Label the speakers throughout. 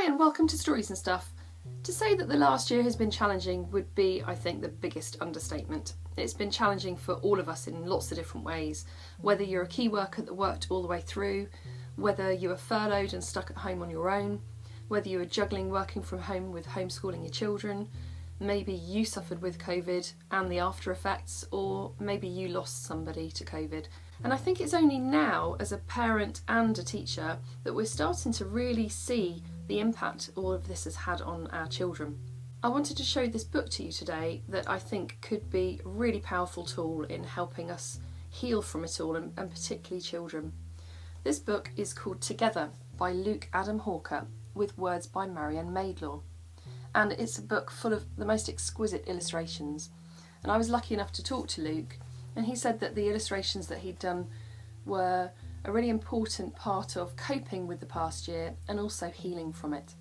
Speaker 1: Hi and welcome to Stories and Stuff. To say that the last year has been challenging would be, I think, the biggest understatement. It's been challenging for all of us in lots of different ways. Whether you're a key worker that worked all the way through, whether you were furloughed and stuck at home on your own, whether you were juggling working from home with homeschooling your children, maybe you suffered with COVID and the after effects, or maybe you lost somebody to COVID. And I think it's only now, as a parent and a teacher, that we're starting to really see the impact all of this has had on our children. I wanted to show this book to you today that I think could be a really powerful tool in helping us heal from it all, and particularly children. This book is called Together by Luke Adam Hawker, with words by Marianne Maidlaw. And it's a book full of the most exquisite illustrations. And I was lucky enough to talk to Luke, and he said that the illustrations that he'd done were a really important part of coping with the past year and also healing from it.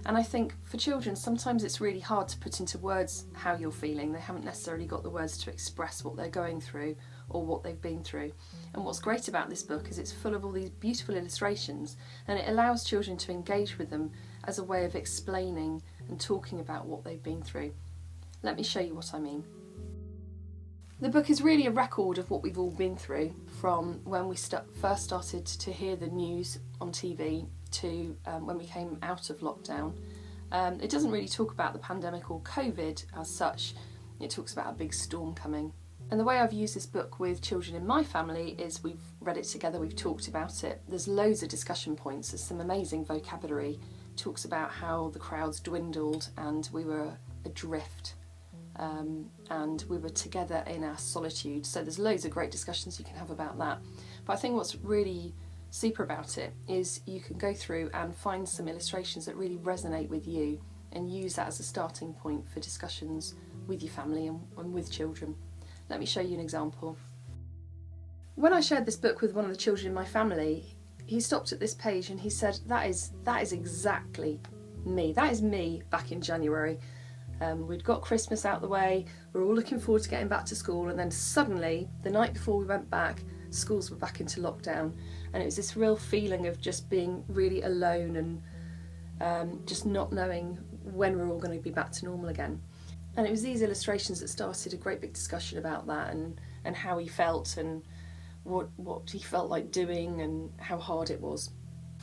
Speaker 1: And I think for children, sometimes it's really hard to put into words how you're feeling. They haven't necessarily got the words to express what they're going through or what they've been through. And what's great about this book is it's full of all these beautiful illustrations, and it allows children to engage with them as a way of explaining and talking about what they've been through. Let me show you what I mean. The book is really a record of what we've all been through, from when we first started to hear the news on TV to when we came out of lockdown. It doesn't really talk about the pandemic or COVID as such. It talks about a big storm coming. And the way I've used this book with children in my family is we've read it together, we've talked about it. There's loads of discussion points, there's some amazing vocabulary. It talks about how the crowds dwindled and we were adrift. And we were together in our solitude. So there's loads of great discussions you can have about that. But I think what's really super about it is you can go through and find some illustrations that really resonate with you and use that as a starting point for discussions with your family and with children. Let me show you an example. When I shared this book with one of the children in my family, he stopped at this page and he said, that is exactly me. That is me back in January. We'd got Christmas out the way, we were all looking forward to getting back to school, and then suddenly, the night before we went back, schools were back into lockdown, and it was this real feeling of just being really alone and just not knowing when we were all going to be back to normal again. And it was these illustrations that started a great big discussion about that and how he felt and what he felt like doing and how hard it was.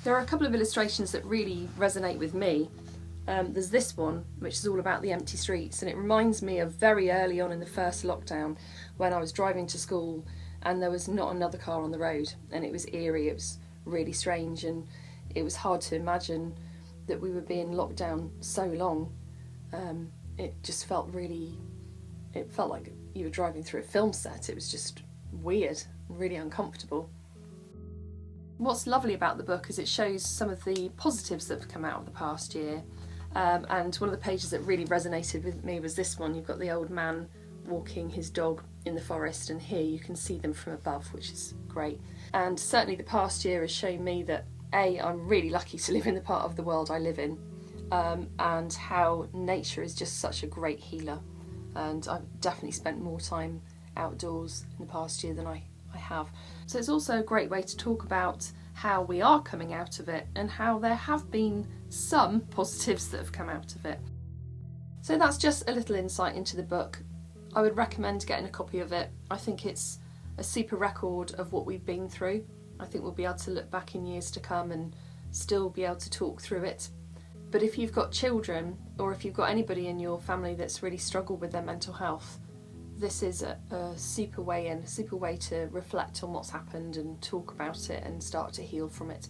Speaker 1: There are a couple of illustrations that really resonate with me. There's this one, which is all about the empty streets, and it reminds me of very early on in the first lockdown when I was driving to school and there was not another car on the road, and it was eerie, it was really strange, and it was hard to imagine that we were being locked down so long. It just felt like you were driving through a film set. It was just weird and really uncomfortable. What's lovely about the book is it shows some of the positives that have come out of the past year. And one of the pages that really resonated with me was this one. You've got the old man walking his dog in the forest, and here you can see them from above, which is great. And certainly the past year has shown me that I'm really lucky to live in the part of the world I live in, and how nature is just such a great healer. And I've definitely spent more time outdoors in the past year than I have. So it's also a great way to talk about how we are coming out of it and how there have been some positives that have come out of it. So that's just a little insight into the book. I would recommend getting a copy of it. I think it's a super record of what we've been through. I think we'll be able to look back in years to come and still be able to talk through it. But if you've got children, or if you've got anybody in your family that's really struggled with their mental health, this is a super way to reflect on what's happened and talk about it and start to heal from it.